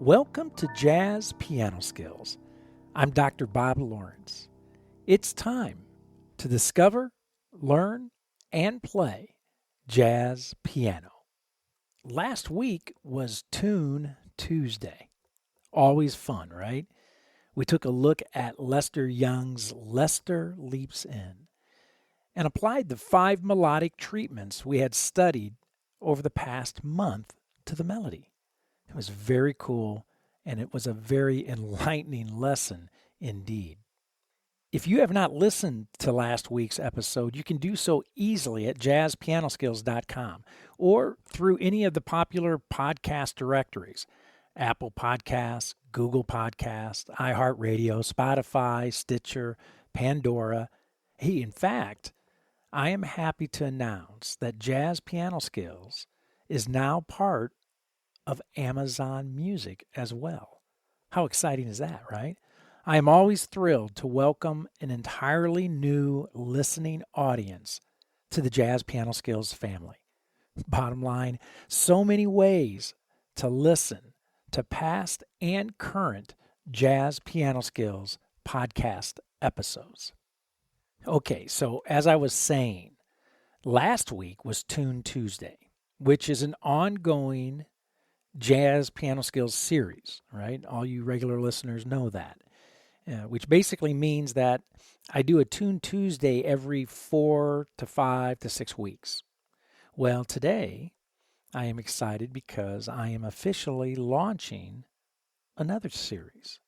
Welcome to Jazz Piano Skills. I'm Dr. Bob Lawrence. It's time to discover, learn, and play jazz piano. Last week was Tune Tuesday. Always fun, right? We took a look at Lester Young's Lester Leaps In and applied the 5 melodic treatments we had studied over the past month to the melody. It was very cool, and it was a very enlightening lesson indeed. If you have not listened to last week's episode, you can do so easily at JazzPianoSkills.com or through any of the popular podcast directories: Apple Podcasts, Google Podcasts, iHeartRadio, Spotify, Stitcher, Pandora. Hey, in fact, I am happy to announce that Jazz Piano Skills is now part of Amazon Music as well. How exciting is that, right? I am always thrilled to welcome an entirely new listening audience to the Jazz Piano Skills family. Bottom line, so many ways to listen to past and current Jazz Piano Skills podcast episodes. Okay, so as I was saying, last week was Tune Tuesday, which is an ongoing Jazz Piano Skills series, right? All you regular listeners know that, which basically means that I do a Tune Tuesday every 4 to 5 to 6 weeks. Well, today I am excited because I am officially launching another series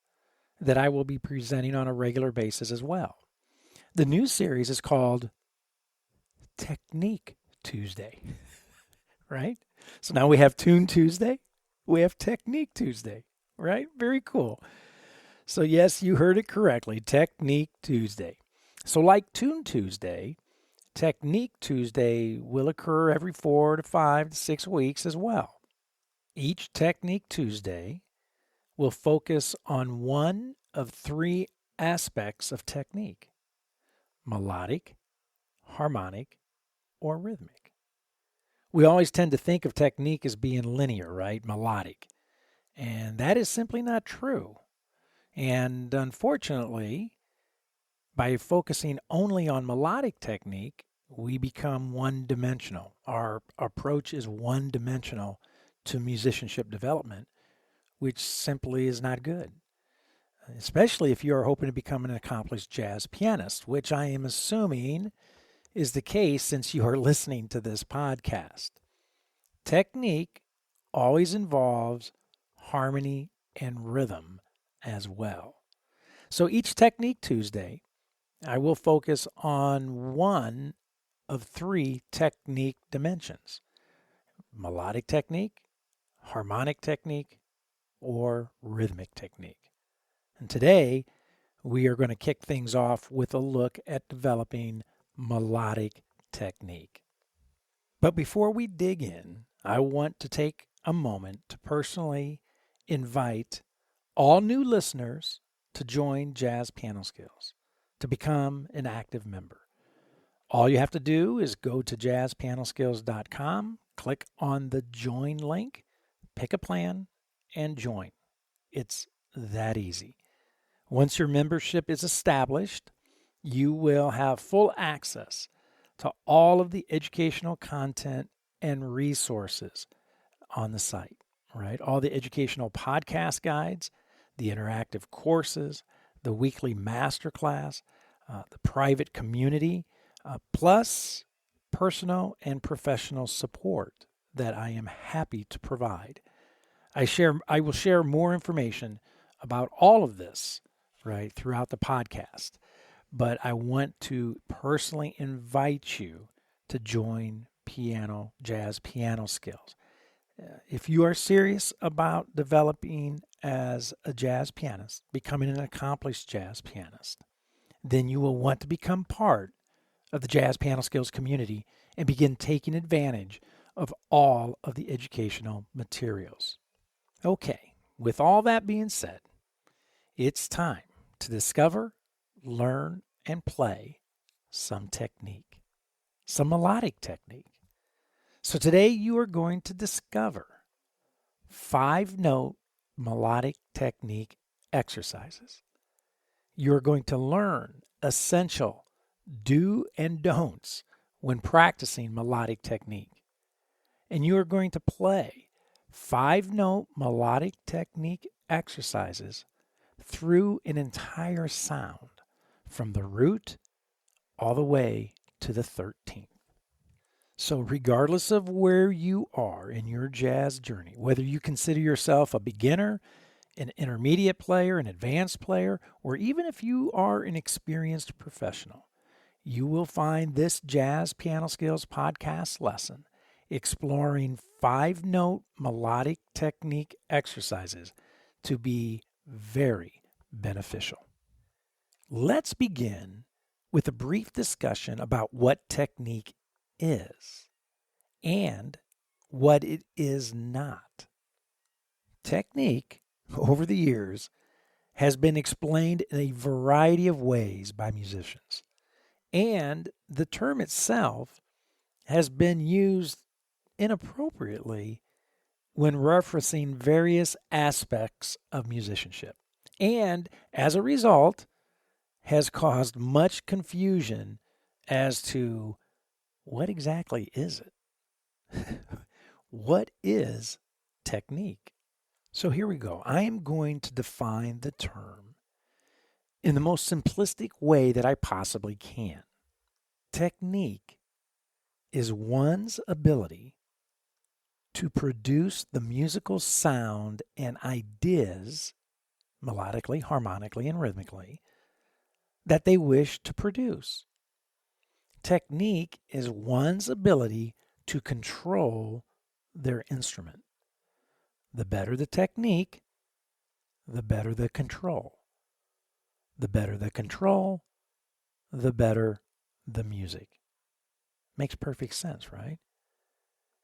that I will be presenting on a regular basis as well. The new series is called Technique Tuesday, right? So now we have Tune Tuesday, we have Technique Tuesday, right? Very cool. So yes, you heard it correctly, Technique Tuesday. So like Tune Tuesday, Technique Tuesday will occur every 4 to 5 to 6 weeks as well. Each Technique Tuesday will focus on one of 3 aspects of technique: melodic, harmonic, or rhythmic. We always tend to think of technique as being linear, right? Melodic. And that is simply not true. And unfortunately, by focusing only on melodic technique, we become one-dimensional. Our approach is one-dimensional to musicianship development, which simply is not good, especially if you are hoping to become an accomplished jazz pianist, which I am assuming is the case since you are listening to this podcast. Technique always involves harmony and rhythm as well. So each Technique Tuesday, I will focus on one of 3 technique dimensions: melodic technique, harmonic technique, or rhythmic technique. And today, we are going to kick things off with a look at developing melodic technique. But before we dig in, I want to take a moment to personally invite all new listeners to join Jazz Piano Skills, to become an active member. All you have to do is go to JazzPianoSkills.com, click on the join link, pick a plan, and join. It's that easy. Once your membership is established, you will have full access to all of the educational content and resources on the site, right? All the educational podcast guides, the interactive courses, the weekly masterclass, the private community, plus personal and professional support that I am happy to provide. I will share more information about all of this, right, throughout the podcast. But I want to personally invite you to join Jazz Piano Skills. If you are serious about developing as a jazz pianist, becoming an accomplished jazz pianist, then you will want to become part of the Jazz Piano Skills community and begin taking advantage of all of the educational materials. Okay, with all that being said, it's time to discover, learn, and play some technique, some melodic technique. So today you are going to discover 5-note Melodic Technique Exercises. You're going to learn essential do and don'ts when practicing melodic technique. And you are going to play 5-note melodic technique exercises through an entire sound from the root all the way to the 13th. So regardless of where you are in your jazz journey, whether you consider yourself a beginner, an intermediate player, an advanced player, or even if you are an experienced professional, you will find this Jazz Piano Skills podcast lesson exploring 5-note melodic technique exercises to be very beneficial. Let's begin with a brief discussion about what technique is and what it is not. Technique, over the years, has been explained in a variety of ways by musicians, and the term itself has been used inappropriately when referencing various aspects of musicianship, and as a result, has caused much confusion as to what exactly is it? What is technique? So here we go. I am going to define the term in the most simplistic way that I possibly can. Technique is one's ability to produce the musical sound and ideas, melodically, harmonically, and rhythmically, that they wish to produce. Technique is one's ability to control their instrument. The better the technique, the better the control. The better the control, the better the music. Makes perfect sense, right?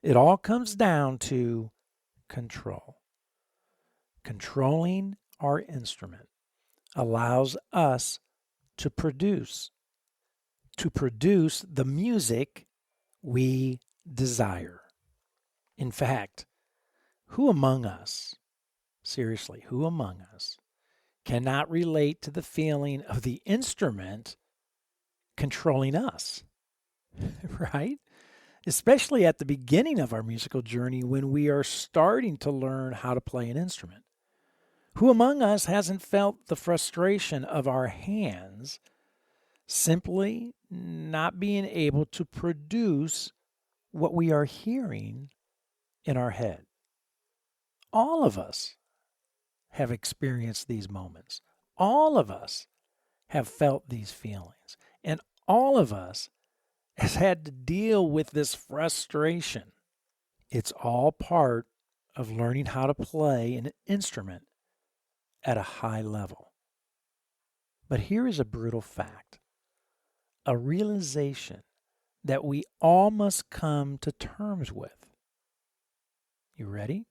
It all comes down to control. Controlling our instrument allows us to produce the music we desire. In fact, who among us, seriously, who among us cannot relate to the feeling of the instrument controlling us, right? Especially at the beginning of our musical journey when we are starting to learn how to play an instrument. Who among us hasn't felt the frustration of our hands simply not being able to produce what we are hearing in our head? All of us have experienced these moments. All of us have felt these feelings. And all of us has had to deal with this frustration. It's all part of learning how to play an instrument at a high level. But here is a brutal fact, a realization that we all must come to terms with. You ready?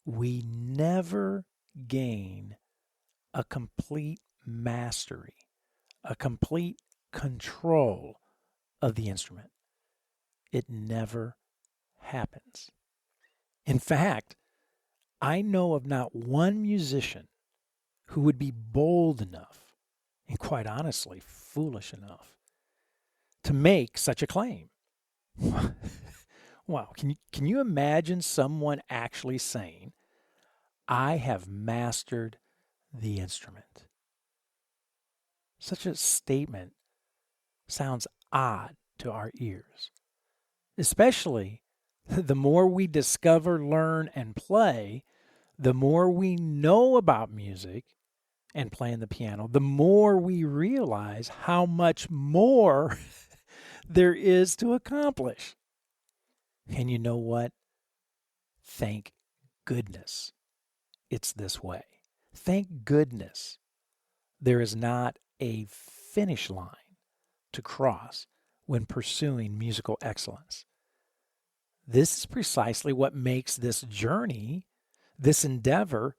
We never gain a complete mastery, a complete control of the instrument. It never happens. In fact, I know of not one musician who would be bold enough, and quite honestly, foolish enough, to make such a claim. Wow, can you imagine someone actually saying, I have mastered the instrument? Such a statement sounds odd to our ears, especially the more we discover, learn, and play, the more we know about music and playing the piano, the more we realize how much more there is to accomplish. And you know what? Thank goodness it's this way. Thank goodness there is not a finish line to cross when pursuing musical excellence. This is precisely what makes this journey, this endeavor,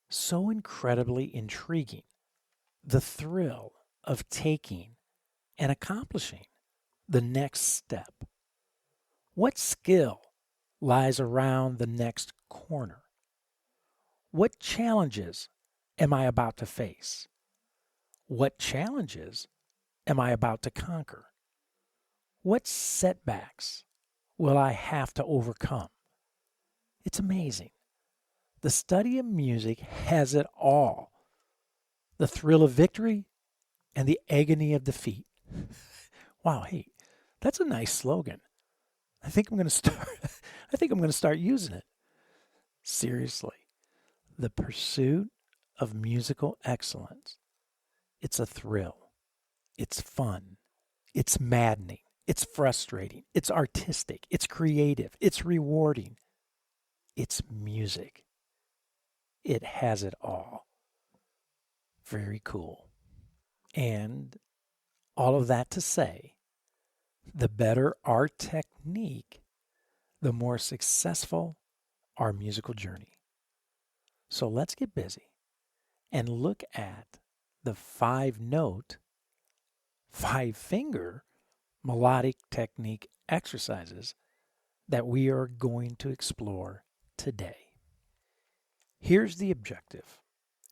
so incredibly intriguing. The thrill of taking and accomplishing the next step. What skill lies around the next corner? What challenges am I about to face? What challenges am I about to conquer? What setbacks will I have to overcome? It's amazing. The study of music has it all. The thrill of victory and the agony of defeat. Wow, hey, that's a nice slogan. I think I'm going to start using it. Seriously. The pursuit of musical excellence. It's a thrill. It's fun. It's maddening. It's frustrating. It's artistic. It's creative. It's rewarding. It's music. It has it all. Very cool. And all of that to say, the better our technique, the more successful our musical journey. So let's get busy and look at the 5-note, 5-finger melodic technique exercises that we are going to explore today. Here's the objective.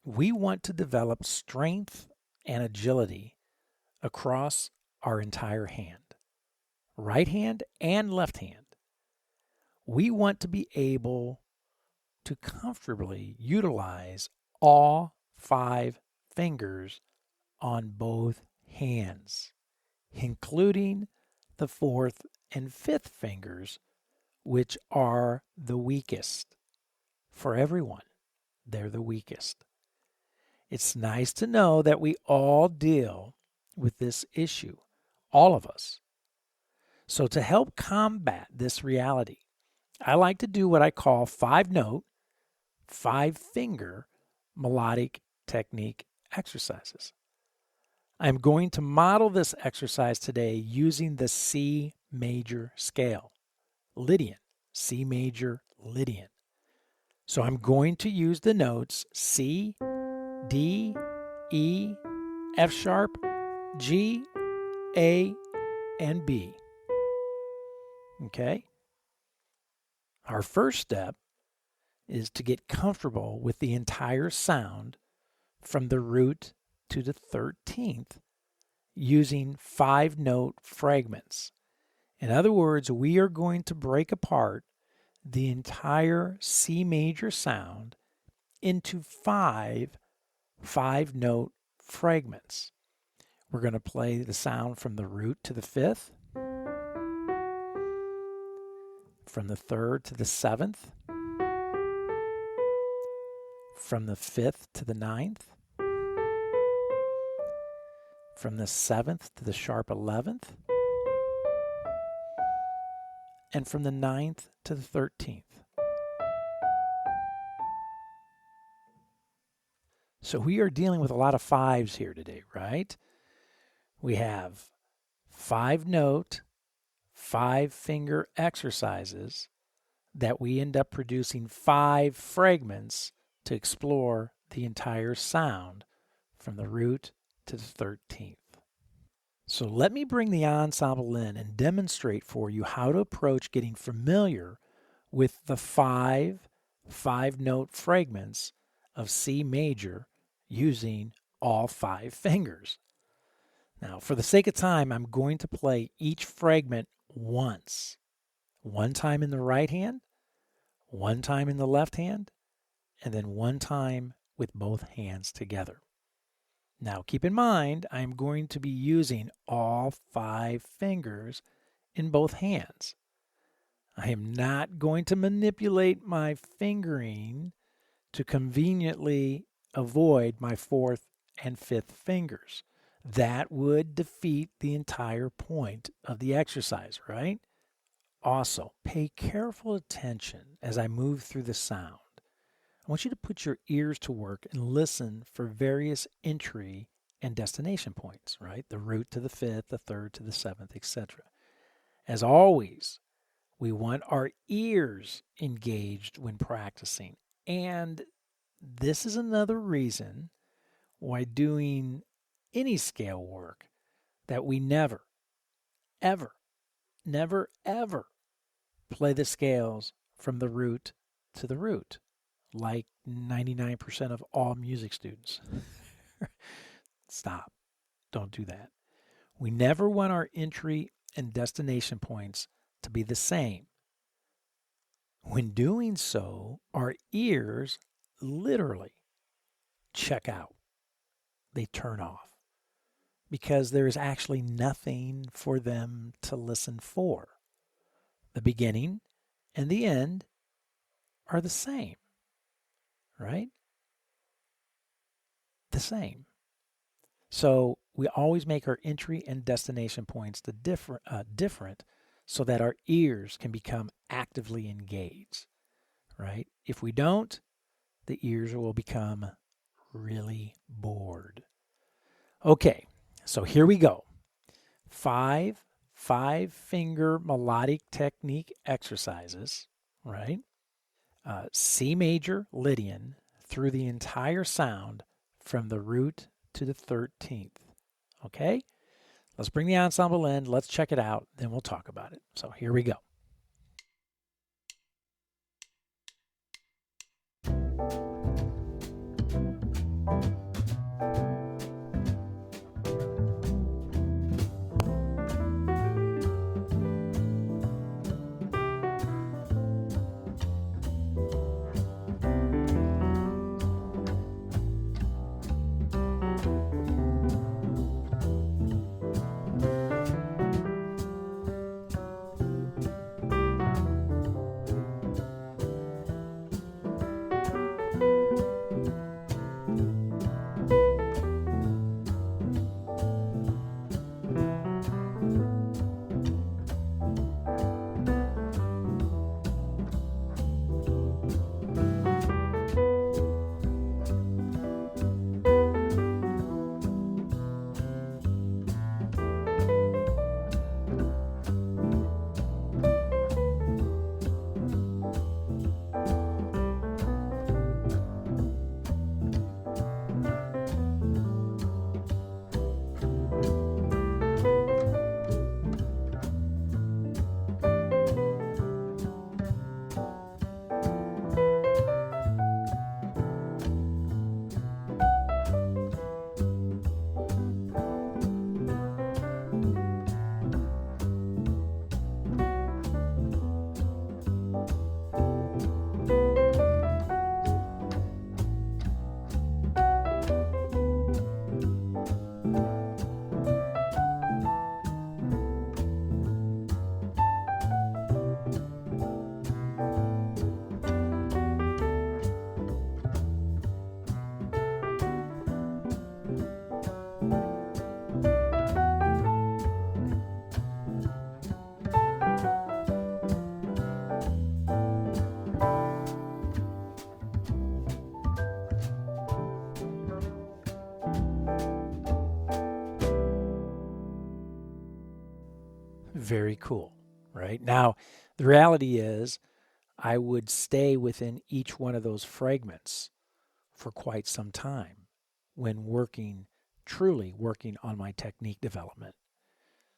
We want to develop strength and agility across our entire hand, right hand and left hand. We want to be able to comfortably utilize all 5 fingers on both hands, including the 4th and 5th fingers, which are the weakest. For everyone, they're the weakest. It's nice to know that we all deal with this issue, all of us. So to help combat this reality, I like to do what I call 5-note, 5-finger melodic technique exercises. I'm going to model this exercise today using the C major scale, Lydian, C major Lydian. So I'm going to use the notes C, D, E, F sharp, G, A, and B. Okay? Our first step is to get comfortable with the entire sound from the root to the 13th using 5-note fragments. In other words, we are going to break apart the entire C major sound into 5-note fragments. We're going to play the sound from the root to the 5th, from the 3rd to the 7th, from the 5th to the 9th, from the 7th to the sharp 11th, and from the 9th to the 13th. So we are dealing with a lot of 5s here today, right? We have 5-note, 5-finger exercises that we end up producing 5 fragments to explore the entire sound from the root to the 13th. So let me bring the ensemble in and demonstrate for you how to approach getting familiar with the 5-note fragments of C major using all 5 fingers. Now, for the sake of time, I'm going to play each fragment once. One time in the right hand, one time in the left hand, and then one time with both hands together. Now, keep in mind, I'm going to be using all 5 fingers in both hands. I am not going to manipulate my fingering to conveniently avoid my 4th and 5th fingers. That would defeat the entire point of the exercise, right? Also, pay careful attention as I move through the sound. I want you to put your ears to work and listen for various entry and destination points, right? The root to the 5th, the 3rd to the 7th, etc. As always, we want our ears engaged when practicing. And this is another reason why doing any scale work that we never, ever play the scales from the root to the root. like 99% of all music students. Stop. Don't do that. We never want our entry and destination points to be the same. When doing so, our ears literally check out. They turn off because there is actually nothing for them to listen for. The beginning and the end are the same, right? The same. So we always make our entry and destination points different so that our ears can become actively engaged, right? If we don't, the ears will become really bored. Okay, so here we go. 5 finger melodic technique exercises, right? C major Lydian through the entire sound from the root to the 13th. Okay? Let's bring the ensemble in. Let's check it out. Then we'll talk about it. So here we go. Very cool, right? Now, the reality is I would stay within each one of those fragments for quite some time when truly working on my technique development.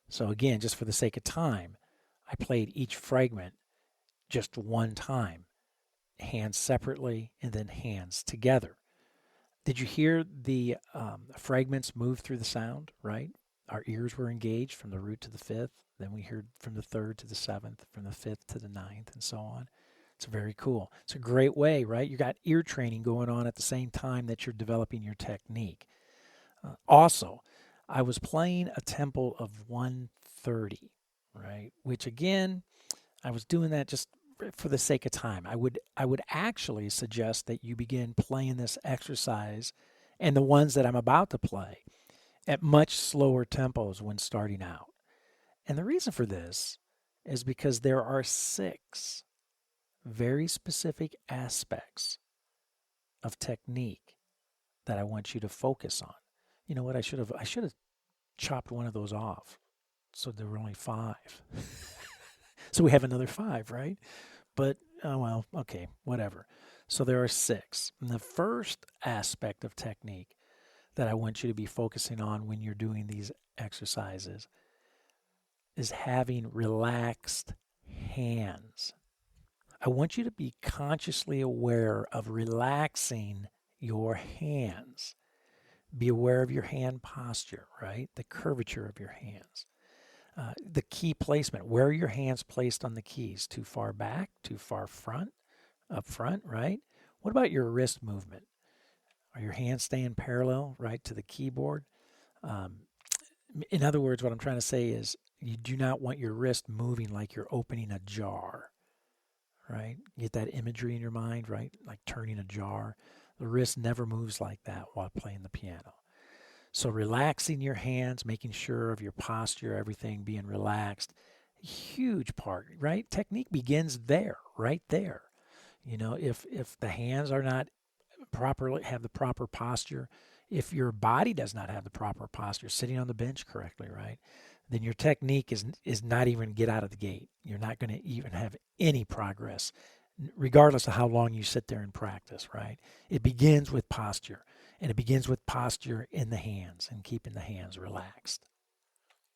So again, just for the sake of time, I played each fragment just one time, hands separately and then hands together. Did you hear the fragments move through the sound, right? Our ears were engaged from the root to the fifth. Then we heard from the third to the seventh, from the fifth to the ninth, and so on. It's very cool. It's a great way, right? You got ear training going on at the same time that you're developing your technique. Also, I was playing a tempo of 130, right? Which again, I was doing that just for the sake of time. I would actually suggest that you begin playing this exercise and the ones that I'm about to play at much slower tempos when starting out. And the reason for this is because there are 6 very specific aspects of technique that I want you to focus on. You know what? I should have chopped one of those off. So there were only 5. So we have another 5, right? But, oh well, okay, whatever. So there are 6. And the first aspect of technique that I want you to be focusing on when you're doing these exercises is having relaxed hands. I want you to be consciously aware of relaxing your hands. Be aware of your hand posture, right? The curvature of your hands. The key placement. Where are your hands placed on the keys? Too far back? Too far front? Up front, right? What about your wrist movement? Are your hands staying parallel, right, to the keyboard? Um, in other words, what I'm trying to say is you do not want your wrist moving like you're opening a jar, right? Get that imagery in your mind, right? Like turning a jar. The wrist never moves like that while playing the piano. So relaxing your hands, making sure of your posture, everything being relaxed, huge part, right? Technique begins there, right there. You know, if the hands are not properly have the proper posture, if your body does not have the proper posture, sitting on the bench correctly, right, then your technique is not even get out of the gate. You're not going to even have any progress, regardless of how long you sit there and practice, right? It begins with posture, and it begins with posture in the hands and keeping the hands relaxed.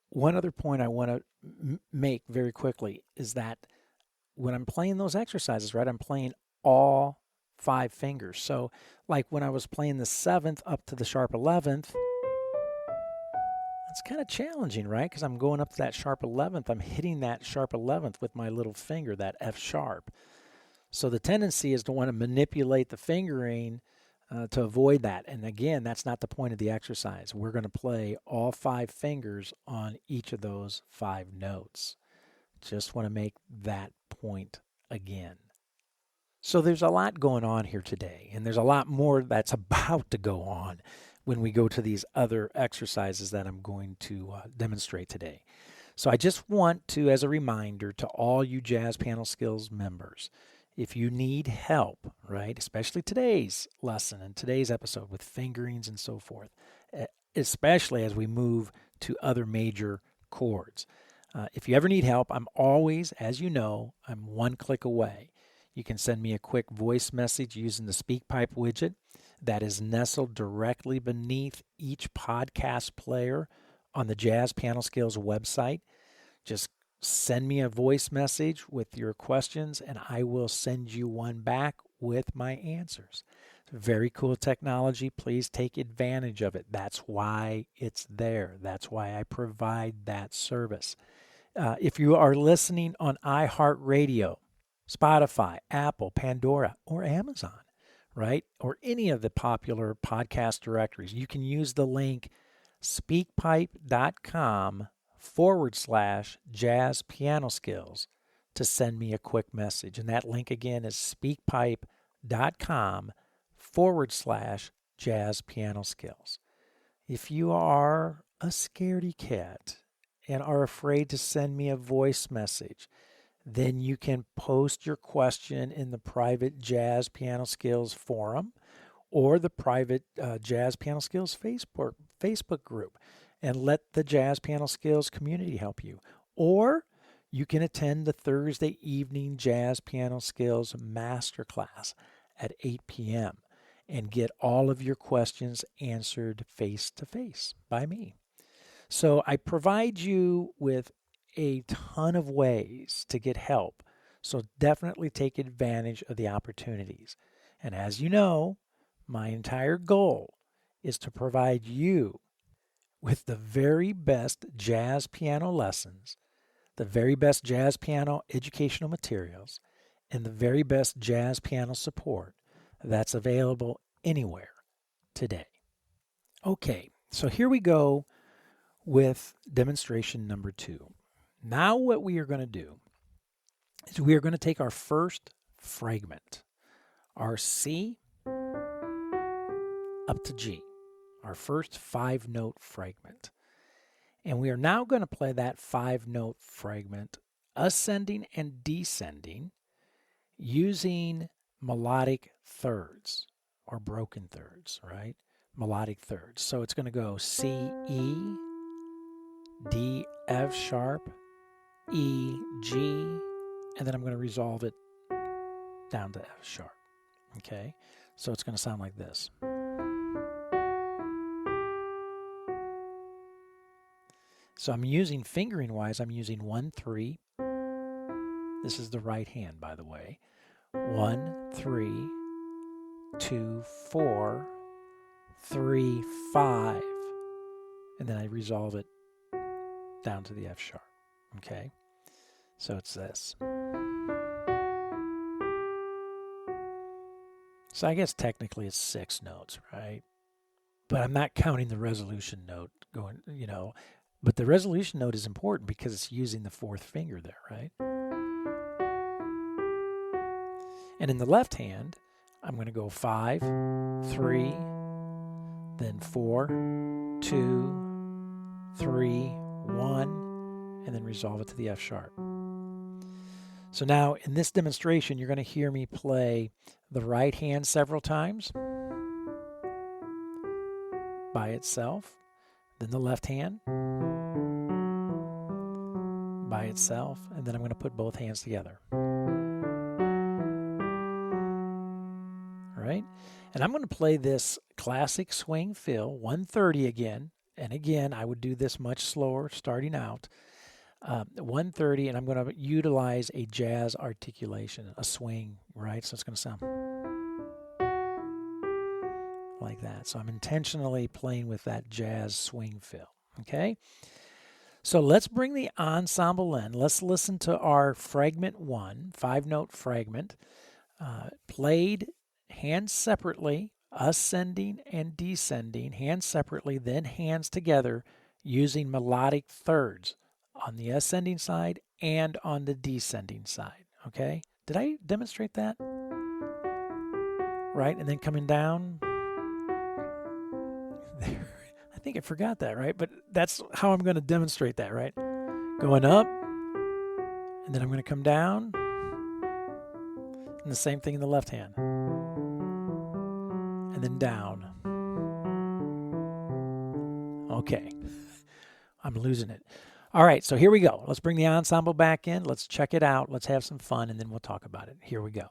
One other point I want to make very quickly is that when I'm playing those exercises, right, I'm playing all 5 fingers. So, like when I was playing the 7th up to the sharp 11th, it's kind of challenging, right? Because I'm going up to that sharp 11th. I'm hitting that sharp 11th with my little finger, that F sharp. So the tendency is to want to manipulate the fingering to avoid that. And again, that's not the point of the exercise. We're going to play all 5 fingers on each of those 5 notes. Just want to make that point again. So there's a lot going on here today, and there's a lot more that's about to go on when we go to these other exercises that I'm going to demonstrate today. So I just want to, as a reminder to all you Jazz Piano Skills members, if you need help, right, especially today's lesson and today's episode with fingerings and so forth, especially as we move to other major chords. If you ever need help, I'm always, as you know, I'm one click away. You can send me a quick voice message using the SpeakPipe widget that is nestled directly beneath each podcast player on the Jazz Piano Skills website. Just send me a voice message with your questions, and I will send you one back with my answers. Very cool technology. Please take advantage of it. That's why it's there. That's why I provide that service. If you are listening on iHeartRadio, Spotify, Apple, Pandora, or Amazon, right, or any of the popular podcast directories, you can use the link speakpipe.com/JazzPianoSkills to send me a quick message. And that link again is speakpipe.com/JazzPianoSkills. If you are a scaredy cat and are afraid to send me a voice message, then you can post your question in the private Jazz Piano Skills forum or the private Jazz Piano Skills Facebook group and let the Jazz Piano Skills community help you. Or you can attend the Thursday evening Jazz Piano Skills Masterclass at 8 p.m. and get all of your questions answered face-to-face by me. So I provide you with a ton of ways to get help. So definitely take advantage of the opportunities. And as you know, my entire goal is to provide you with the very best jazz piano lessons, the very best jazz piano educational materials, and the very best jazz piano support that's available anywhere today. Okay, so here we go with demonstration number 2. Now what we are going to do is we are going to take our first fragment, our C up to G, our first 5-note fragment. And we are now going to play that 5-note fragment ascending and descending using melodic thirds or broken thirds, right? Melodic thirds. So it's going to go C, E, D, F sharp, E, G, and then I'm going to resolve it down to F sharp. Okay? So it's going to sound like this. So I'm using, fingering wise, I'm using 1, 3. This is the right hand, by the way. 1, 3, 2, 4, 3, 5, and then I resolve it down to the F sharp. Okay, so it's this. So I guess technically it's 6 notes, right? But I'm not counting the resolution note going, but the resolution note is important because it's using the 4th finger there, right? And in the left hand, I'm going to go 5, 3, then 4, 2, 3, 1, and then resolve it to the F sharp. So now in this demonstration, you're going to hear me play the right hand several times by itself, then the left hand by itself, and then I'm going to put both hands together. All right? And I'm going to play this classic swing fill, 130 again. And again, I would do this much slower starting out. 130, and I'm going to utilize a jazz articulation, a swing, right? So it's going to sound like that. So I'm intentionally playing with that jazz swing fill, okay? So let's bring the ensemble in. Let's listen to our fragment 1, 5-note fragment, played hands separately, ascending and descending, hands separately, then hands together using melodic thirds on the ascending side and on the descending side, okay? Did I demonstrate that? Right, and then coming down. There. I think I forgot that, right? But that's how I'm going to demonstrate that, right? Going up, and then I'm going to come down, and the same thing in the left hand. And then down. Okay. I'm losing it. All right, so here we go. Let's bring the ensemble back in. Let's check it out. Let's have some fun, and then we'll talk about it. Here we go.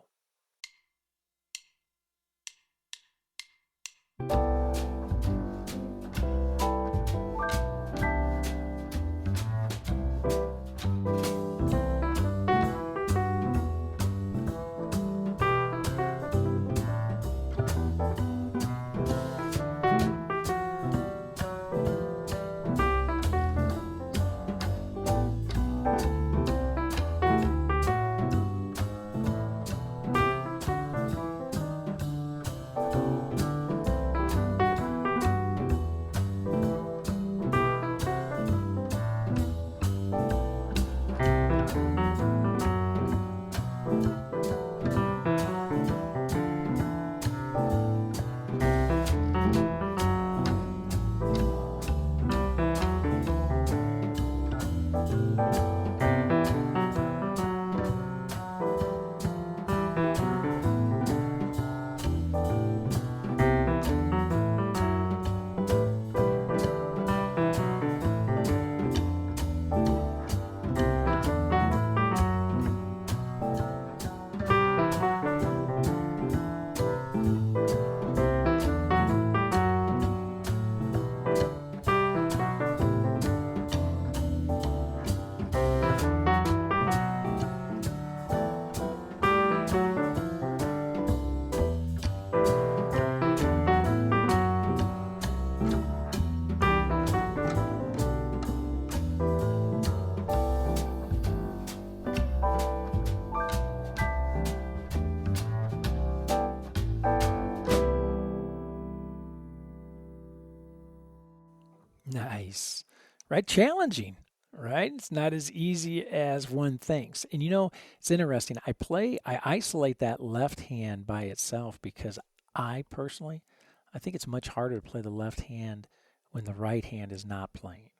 Nice. Right? Challenging, right? It's not as easy as one thinks. And it's interesting. I isolate that left hand by itself because I think it's much harder to play the left hand when the right hand is not playing.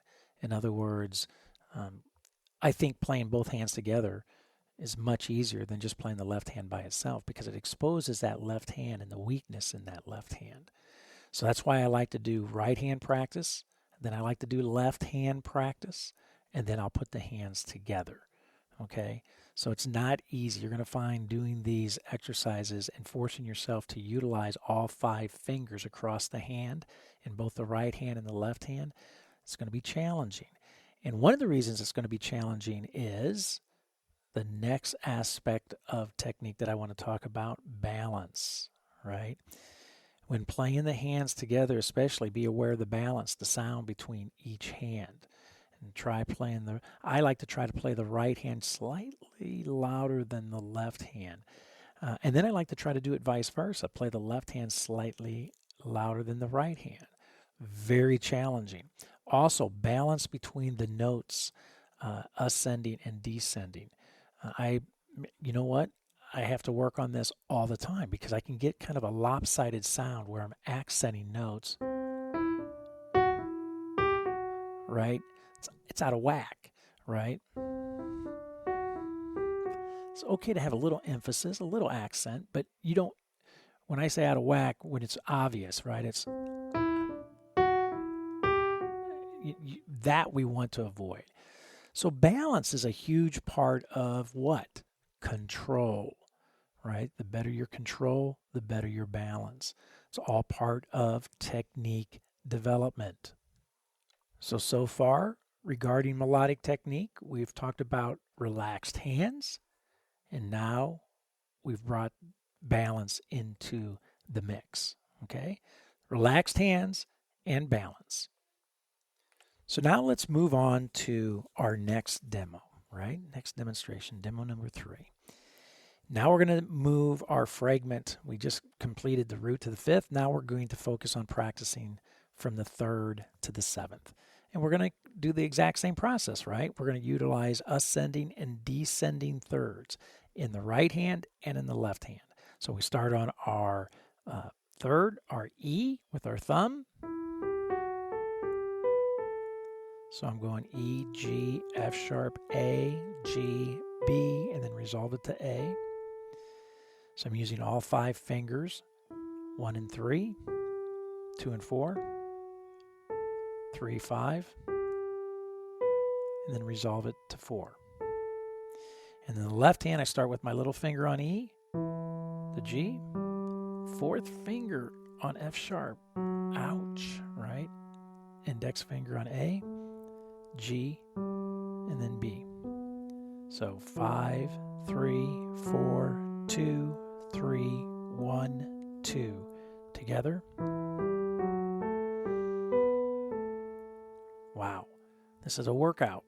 In other words, I think playing both hands together is much easier than just playing the left hand by itself because it exposes that left hand and the weakness in that left hand. So that's why I like to do right hand practice. Then I like to do left hand practice, and then I'll put the hands together, okay? So it's not easy. You're going to find doing these exercises and forcing yourself to utilize all 5 fingers across the hand in both the right hand and the left hand. It's going to be challenging. And one of the reasons it's going to be challenging is the next aspect of technique that I want to talk about, balance, right? When playing the hands together, especially be aware of the balance, the sound between each hand. And try playing I like to try to play the right hand slightly louder than the left hand. And then I like to try to do it vice versa, play the left hand slightly louder than the right hand. Very challenging. Also, balance between the notes, ascending and descending. You know what? I have to work on this all the time because I can get kind of a lopsided sound where I'm accenting notes, right? It's out of whack, right? It's okay to have a little emphasis, a little accent, but you don't, when I say out of whack, when it's obvious, right? It's that we want to avoid. So balance is a huge part of what? Control, right? The better your control, the better your balance. It's all part of technique development. So far, regarding melodic technique, we've talked about relaxed hands, and now we've brought balance into the mix, okay? Relaxed hands and balance. So now let's move on to our next demo, right? Next demonstration, demo number 3. Now we're going to move our fragment. We just completed the root to the 5th. Now we're going to focus on practicing from the 3rd to the 7th. And we're going to do the exact same process, right? We're going to utilize ascending and descending thirds in the right hand and in the left hand. So we start on our 3rd, our E with our thumb. So I'm going E, G, F sharp, A, G, B, and then resolve it to A. So I'm using all 5 fingers, 1 and 3, 2 and 4, 3, 5, and then resolve it to 4. And then the left hand, I start with my little finger on E, the G, 4th finger on F sharp, ouch, right? Index finger on A, G, and then B. So 5, 3, 4, 2, 3, 1, 2. Together. Wow, this is a workout.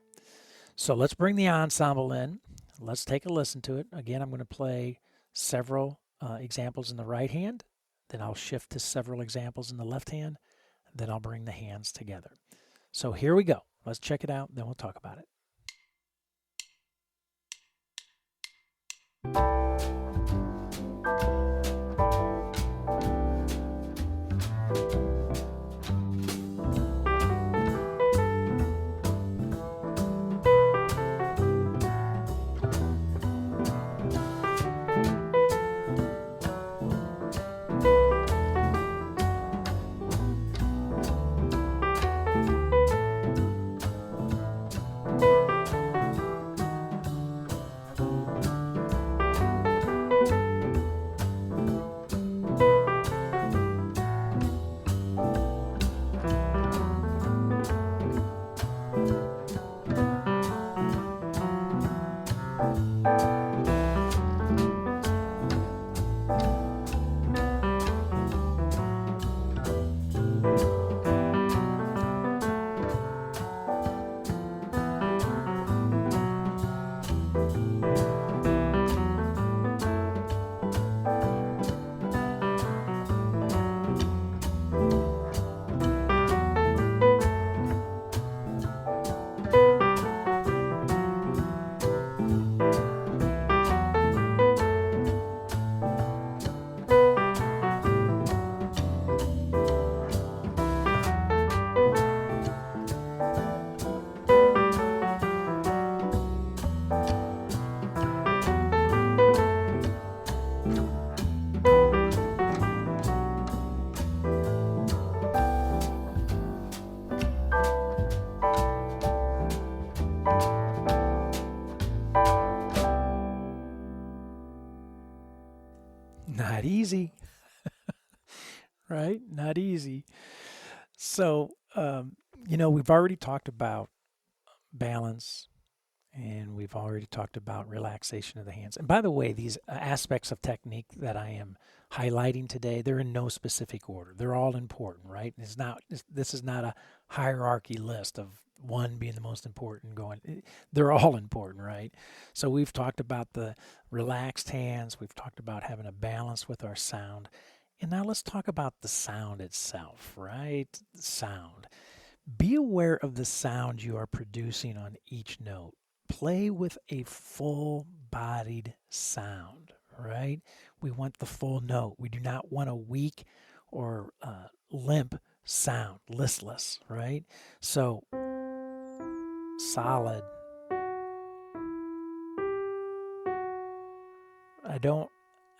So let's bring the ensemble in. Let's take a listen to it. Again, I'm going to play several examples in the right hand. Then I'll shift to several examples in the left hand. Then I'll bring the hands together. So here we go. Let's check it out, then we'll talk about it. Not easy, right? Not easy. So, we've already talked about balance And we've already talked about relaxation of the hands. And by the way, these aspects of technique that I am highlighting today, they're in no specific order. They're all important, right? This is not a hierarchy list of one being the most important going. They're all important, right? So we've talked about the relaxed hands. We've talked about having a balance with our sound. And now let's talk about the sound itself, right? Sound. Be aware of the sound you are producing on each note. Play with a full-bodied sound, right? We want the full note. We do not want a weak or limp sound, listless, right? So, solid.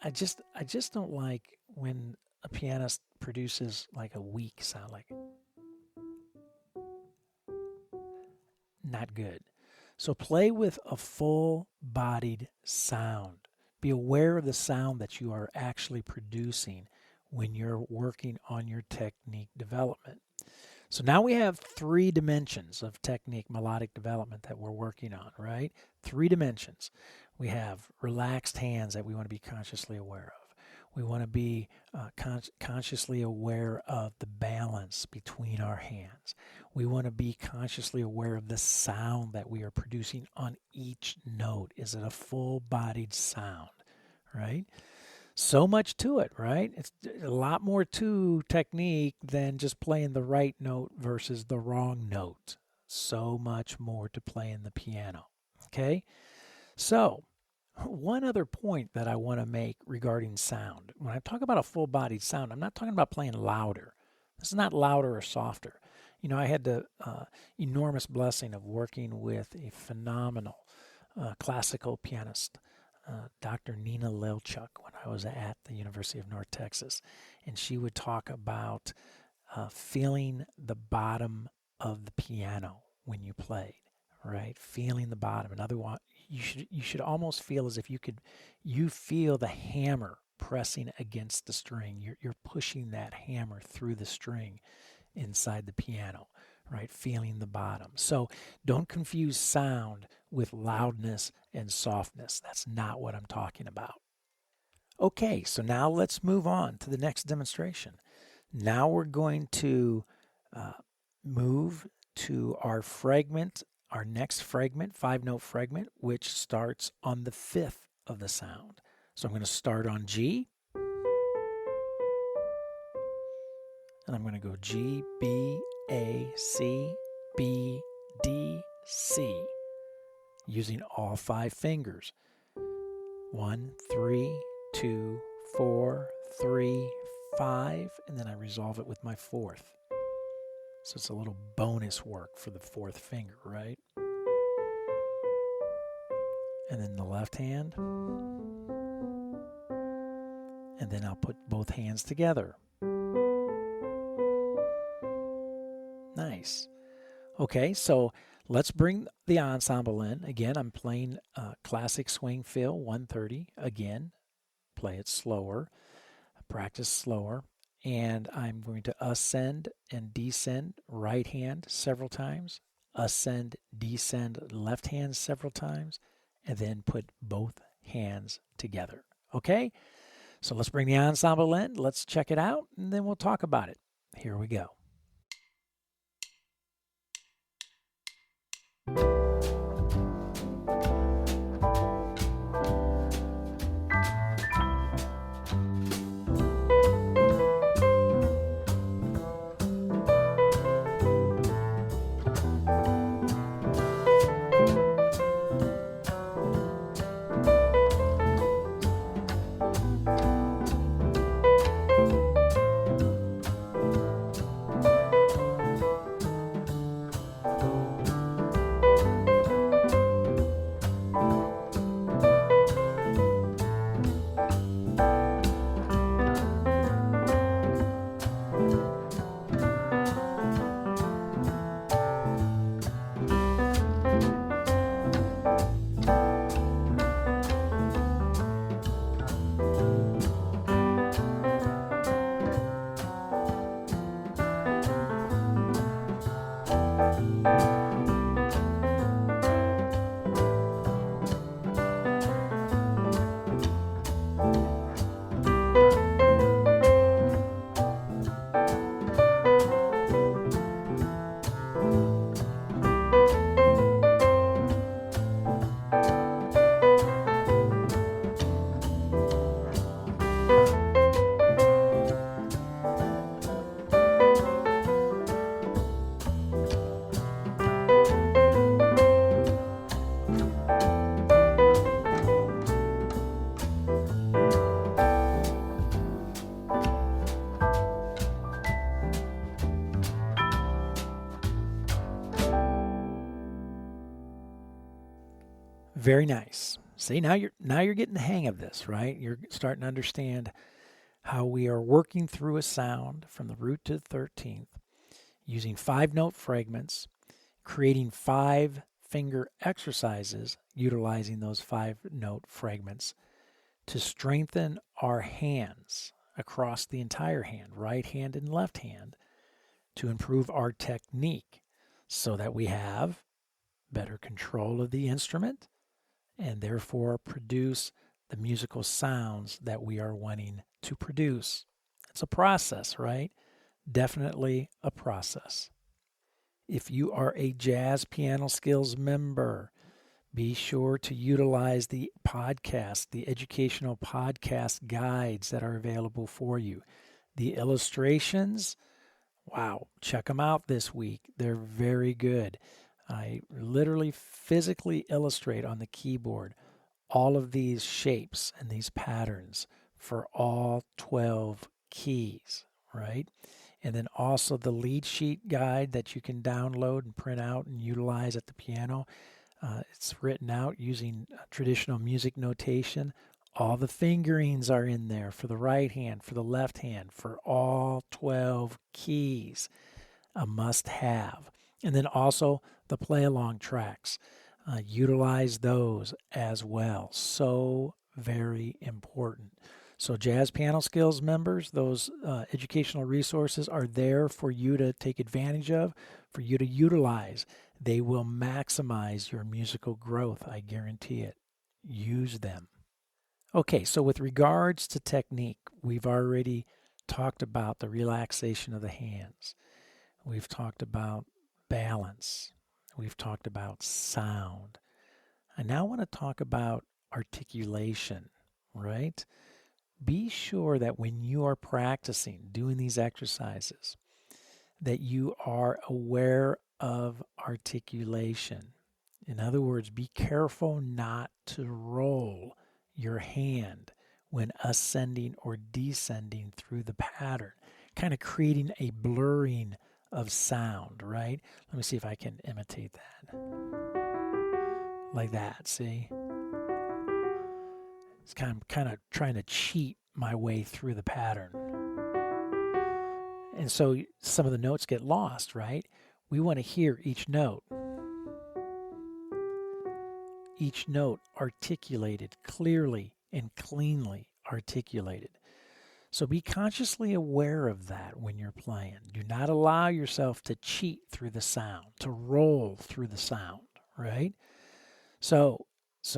I just don't like when a pianist produces like a weak sound, like not good. So play with a full-bodied sound. Be aware of the sound that you are actually producing when you're working on your technique development. So now we have 3 dimensions of technique melodic development that we're working on, right? 3 dimensions. We have relaxed hands that we want to be consciously aware of. We want to be consciously aware of the balance between our hands. We want to be consciously aware of the sound that we are producing on each note. Is it a full-bodied sound, right? So much to it, right? It's a lot more to technique than just playing the right note versus the wrong note. So much more to playing the piano, okay? So, one other point that I want to make regarding sound. When I talk about a full-bodied sound, I'm not talking about playing louder. This is not louder or softer. You know, I had the enormous blessing of working with a phenomenal classical pianist, Dr. Nina Lelchuk, when I was at the University of North Texas. And she would talk about feeling the bottom of the piano when you played, right? Feeling the bottom. In other words, you should almost feel as if you feel the hammer pressing against the string. You're pushing that hammer through the string inside the piano, right? Feeling the bottom. So don't confuse sound with loudness and softness. That's not what I'm talking about. Okay, so now let's move on to the next demonstration. Now we're going to move to our fragment, our next fragment, 5-note fragment, which starts on the 5th of the sound. So I'm going to start on G, and I'm going to go G, B, A, C, B, D, C, using all 5 fingers. 1, 3, 2, 4, 3, 5, and then I resolve it with my 4th. So it's a little bonus work for the 4th finger, right? And then the left hand. And then I'll put both hands together. Nice. Okay, so let's bring the ensemble in. Again, I'm playing classic swing fill 130. Again, play it slower, practice slower. And I'm going to ascend and descend right hand several times, ascend, descend left hand several times, and then put both hands together. Okay? So let's bring the ensemble in, let's check it out, and then we'll talk about it. Here we go. Very nice. See, now you're getting the hang of this, right? You're starting to understand how we are working through a sound from the root to the 13th using 5-note fragments, creating 5-finger exercises utilizing those 5-note fragments to strengthen our hands across the entire hand, right hand and left hand, to improve our technique so that we have better control of the instrument and therefore produce the musical sounds that we are wanting to produce. It's a process, right? Definitely a process. If you are a Jazz Piano Skills member, be sure to utilize the podcast, the educational podcast guides that are available for you. The illustrations, wow, check them out this week. They're very good. I literally physically illustrate on the keyboard all of these shapes and these patterns for all 12 keys, right? And then also the lead sheet guide that you can download and print out and utilize at the piano. It's written out using traditional music notation. All the fingerings are in there for the right hand, for the left hand, for all 12 keys. A must-have. And then also the play-along tracks. Utilize those as well. So very important. So Jazz Piano Skills members, those educational resources are there for you to take advantage of, for you to utilize. They will maximize your musical growth, I guarantee it. Use them. Okay, so with regards to technique, we've already talked about the relaxation of the hands. We've talked about balance. We've talked about sound. I now want to talk about articulation, right? Be sure that when you are practicing, doing these exercises, that you are aware of articulation. In other words, be careful not to roll your hand when ascending or descending through the pattern, kind of creating a blurring of sound, right? Let me see if I can imitate that. Like that, see? It's kind of trying to cheat my way through the pattern. And so some of the notes get lost, right? We want to hear each note. Each note articulated, clearly and cleanly articulated. So be consciously aware of that when you're playing. Do not allow yourself to cheat through the sound, to roll through the sound, right? So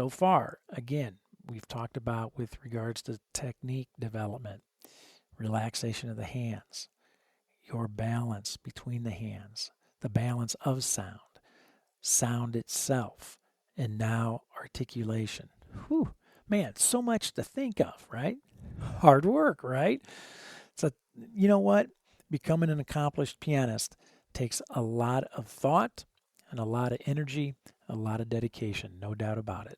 far, again, we've talked about with regards to technique development, relaxation of the hands, your balance between the hands, the balance of sound, sound itself, and now articulation. Whew, man, so much to think of, right? Hard work, right? So, you know what? Becoming an accomplished pianist takes a lot of thought and a lot of energy, a lot of dedication, no doubt about it.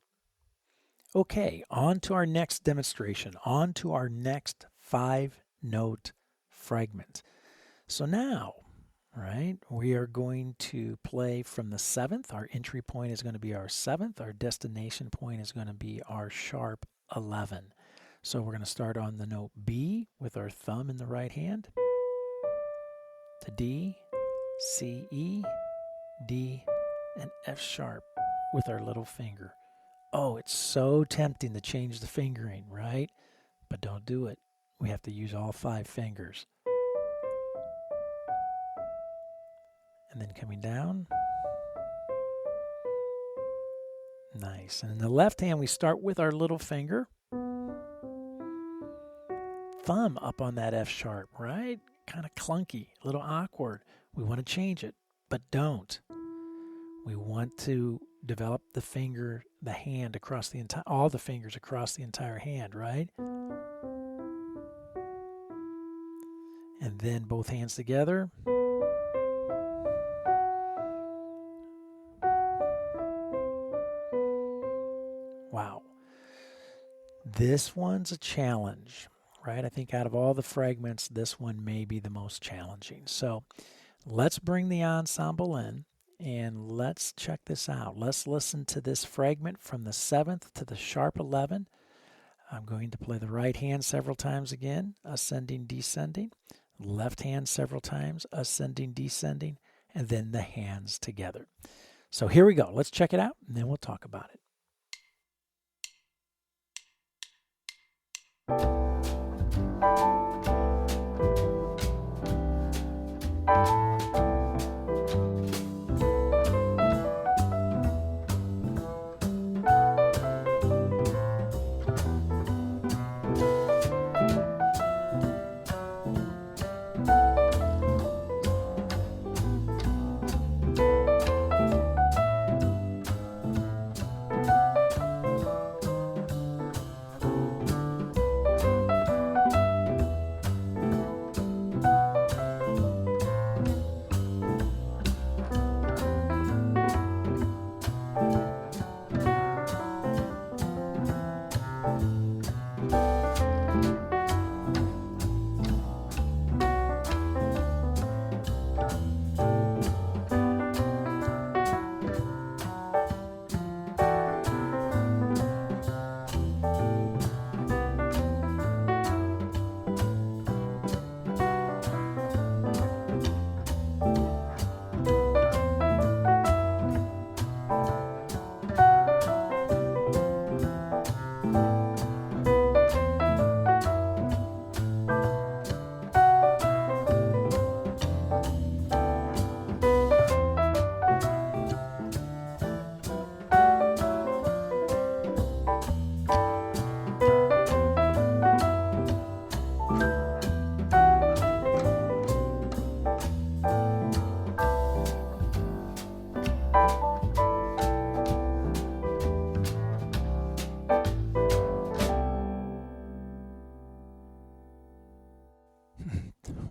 Okay, on to our next demonstration, on to our next 5-note fragment. So now, right, we are going to play from the 7th. Our entry point is going to be our 7th. Our destination point is going to be our sharp 11. So we're going to start on the note B with our thumb in the right hand, to D, C, E, D, and F sharp with our little finger. Oh, it's so tempting to change the fingering, right? But don't do it. We have to use all 5 fingers. And then coming down. Nice. And in the left hand, we start with our little finger. Thumb up on that F sharp, right? Kind of clunky, a little awkward. We want to change it, but don't. We want to develop the finger, the hand across the entire, all the fingers across the entire hand, right? And then both hands together. Wow. This one's a challenge, right? I think out of all the fragments, this one may be the most challenging. So let's bring the ensemble in And let's check this out. Let's listen to this fragment from the 7th to the sharp 11. I'm going to play the right hand several times again, ascending, descending. Left hand several times, ascending, descending, and then the hands together. So here we go. Let's check it out, and then we'll talk about it.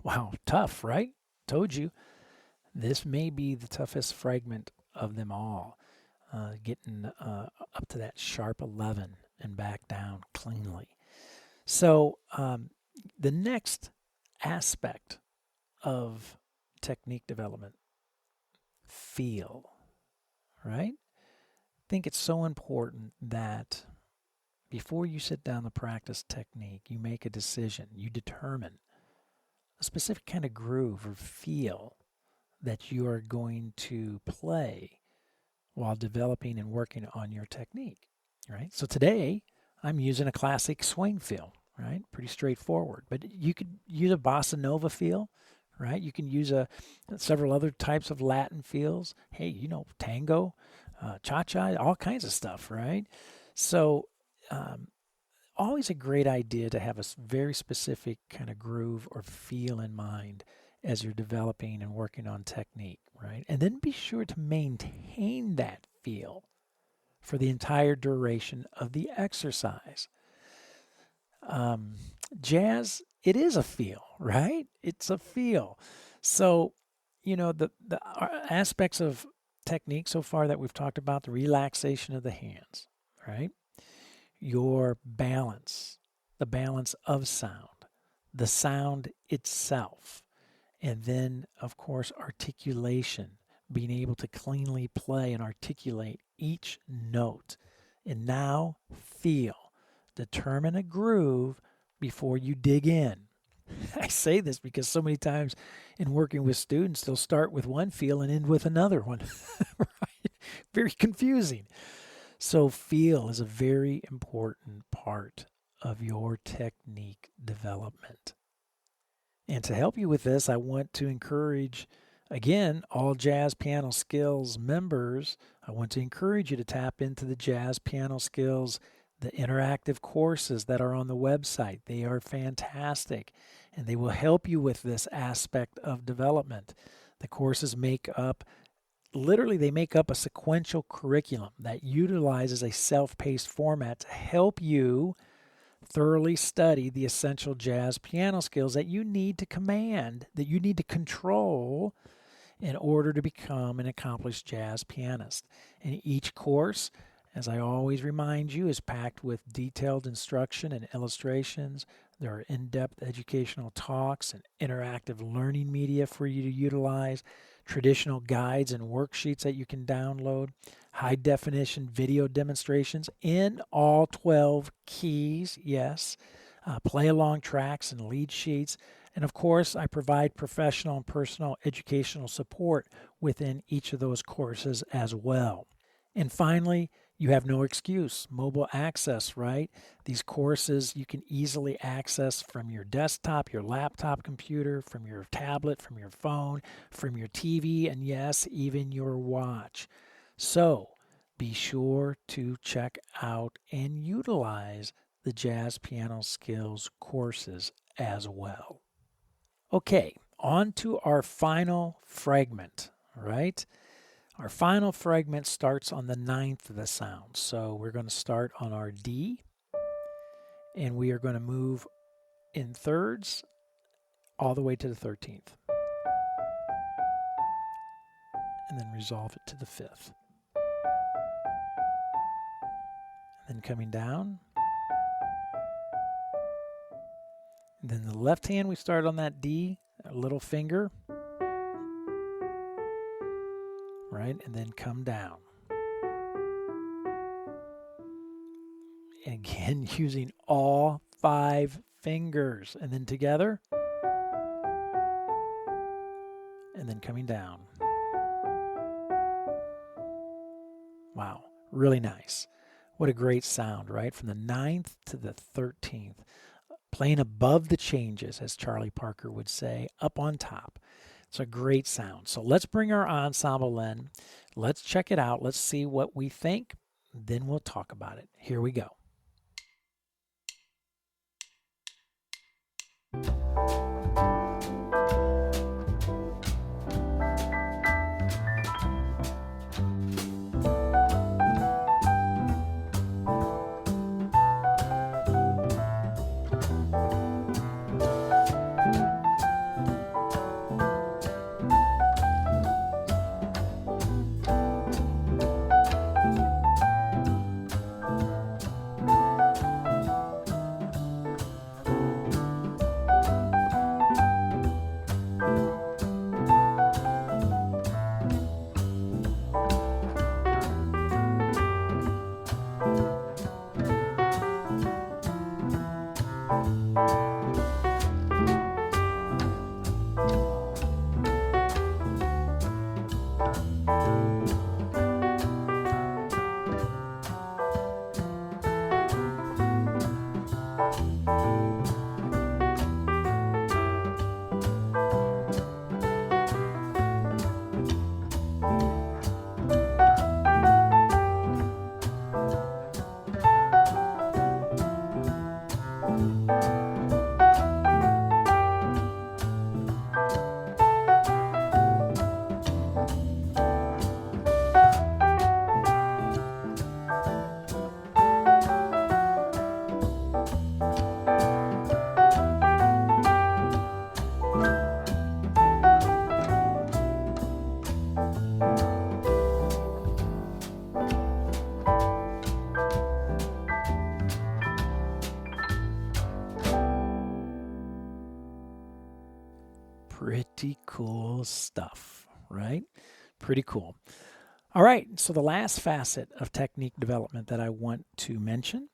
Wow, tough, right? Told you. This may be the toughest fragment of them all. Getting up to that sharp 11 and back down cleanly. So the next aspect of technique development, feel, right? I think it's so important that before you sit down to practice technique, you make a decision, you determine a specific kind of groove or feel that you are going to play while developing and working on your technique, right? So today, I'm using a classic swing feel, right? Pretty straightforward. But you could use a bossa nova feel, right? You can use several other types of Latin feels. Hey, tango, cha-cha, all kinds of stuff, right? So always a great idea to have a very specific kind of groove or feel in mind as you're developing and working on technique, right? And then be sure to maintain that feel for the entire duration of the exercise. Jazz, it is a feel, right? It's a feel. So, the aspects of technique so far that we've talked about, the relaxation of the hands, right? Your balance, the balance of sound, the sound itself, and then, of course, articulation, being able to cleanly play and articulate each note. And now, feel. Determine a groove before you dig in. I say this because so many times in working with students, they'll start with one feel and end with another one. Right? Very confusing. So feel is a very important part of your technique development. And to help you with this, I want to encourage, again, all Jazz Piano Skills members, I want to encourage you to tap into the Jazz Piano Skills, the interactive courses that are on the website. They are fantastic, and they will help you with this aspect of development. The courses make up a sequential curriculum that utilizes a self-paced format to help you thoroughly study the essential jazz piano skills that you need to command, that you need to control in order to become an accomplished jazz pianist. And each course, as I always remind you, is packed with detailed instruction and illustrations. There are in-depth educational talks and interactive learning media for you to utilize traditional guides and worksheets that you can download, high definition video demonstrations in all 12 keys, yes, play along tracks and lead sheets. And of course, I provide professional and personal educational support within each of those courses as well. And finally, you have no excuse. Mobile access, right? These courses you can easily access from your desktop, your laptop computer, from your tablet, from your phone, from your TV, and yes, even your watch. So be sure to check out and utilize the Jazz Piano Skills courses as well. Okay, on to our final fragment, right? Our final fragment starts on the 9th of the sound. So we're going to start on our D, and we are going to move in thirds all the way to the 13th. And then resolve it to the 5th. And then coming down. And then the left hand, we start on that D, a little finger. Right, and then come down. Again, using all 5 fingers, and then together, and then coming down. Wow, really nice. What a great sound, right? From the 9th to the 13th. Playing above the changes, as Charlie Parker would say, up on top. It's a great sound. So let's bring our ensemble in. Let's check it out. Let's see what we think. Then we'll talk about it. Here we go. Pretty cool stuff, right? Pretty cool. All right, so the last facet of technique development that I want to mention,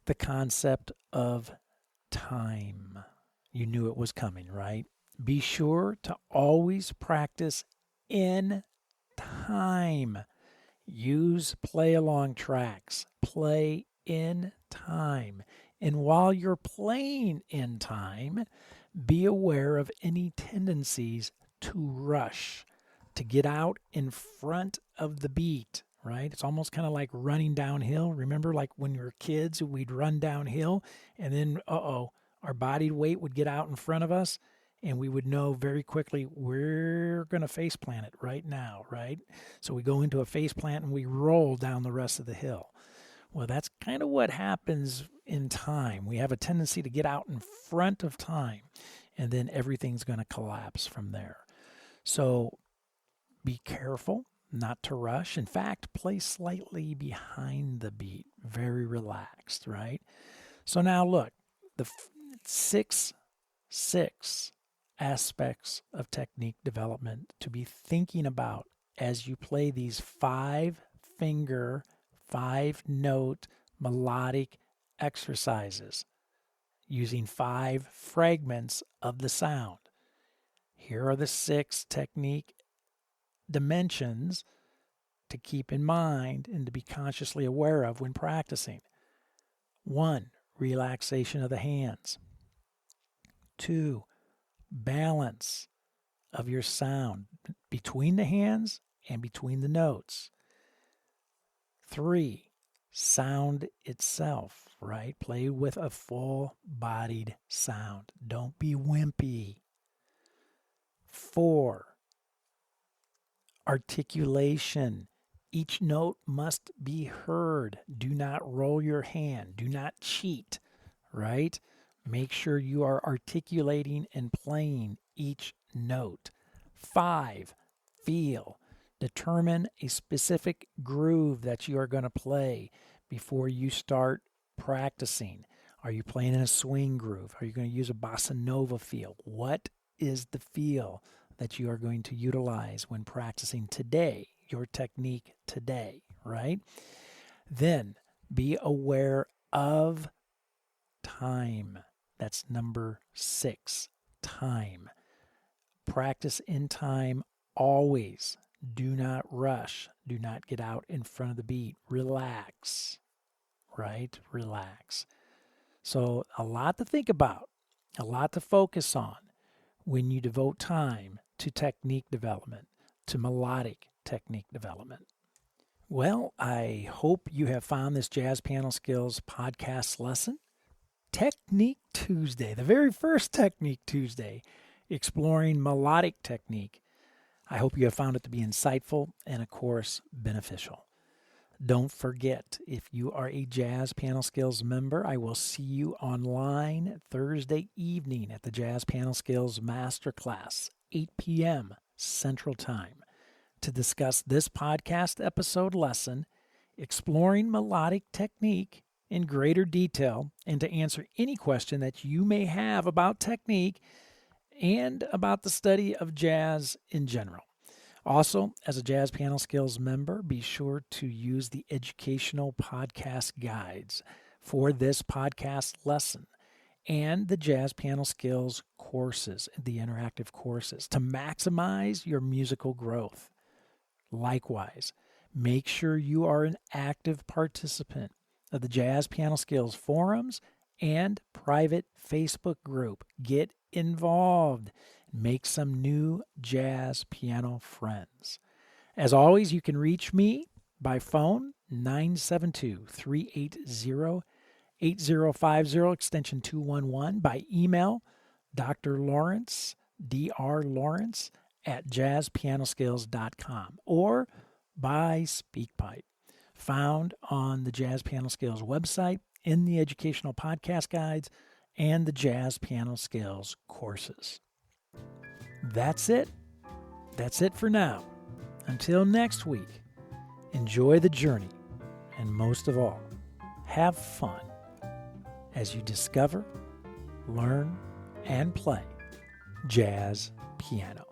the concept of time. You knew it was coming, right? Be sure to always practice in time. Use play-along tracks. Play in time. And while you're playing in time, be aware of any tendencies to rush, to get out in front of the beat, right? It's almost kind of like running downhill. Remember, like when we were kids, we'd run downhill, and then, our body weight would get out in front of us, and we would know very quickly we're going to face plant it right now, right? So we go into a face plant and we roll down the rest of the hill. Well, that's kind of what happens in time. We have a tendency to get out in front of time, and then everything's going to collapse from there. So be careful not to rush. In fact, play slightly behind the beat, very relaxed, right? So now look, the 6-6 aspects of technique development to be thinking about as you play these 5-finger, 5-note melodic exercises using 5 fragments of the sound. Here are the 6 technique dimensions to keep in mind and to be consciously aware of when practicing. 1, relaxation of the hands. 2, balance of your sound between the hands and between the notes. 3, sound itself, right? Play with a full-bodied sound. Don't be wimpy. 4, articulation. Each note must be heard. Do not roll your hand. Do not cheat, right? Make sure you are articulating and playing each note. 5, feel. Determine a specific groove that you are going to play before you start practicing. Are you playing in a swing groove? Are you going to use a bossa nova feel? What is the feel that you are going to utilize when practicing today, your technique today, right? Then be aware of time. That's number 6, time. Practice in time always. Do not rush. Do not get out in front of the beat. Relax, right? Relax. So a lot to think about, a lot to focus on when you devote time to technique development, to melodic technique development. Well, I hope you have found this Jazz Piano Skills podcast lesson. Technique Tuesday, the very first Technique Tuesday, exploring melodic technique. I hope you have found it to be insightful and, of course, beneficial. Don't forget, if you are a Jazz Piano Skills member, I will see you online Thursday evening at the Jazz Piano Skills Masterclass, 8 p.m. Central Time, to discuss this podcast episode lesson, exploring melodic technique in greater detail, and to answer any question that you may have about technique and about the study of jazz in general. Also, as a Jazz Piano Skills member, be sure to use the educational podcast guides for this podcast lesson and the Jazz Piano Skills courses, the interactive courses, to maximize your musical growth. Likewise, make sure you are an active participant of the Jazz Piano Skills forums and private Facebook group. Get involved. Make some new jazz piano friends. As always, you can reach me by phone, 972-380-8050, extension 211, by email, Dr. Lawrence, drlawrence, @jazzpianoskills.com, or by SpeakPipe, found on the Jazz Piano Skills website, in the educational podcast guides, and the Jazz Piano Skills courses. That's it. That's it for now. Until next week, enjoy the journey, and most of all, have fun as you discover, learn, and play jazz piano.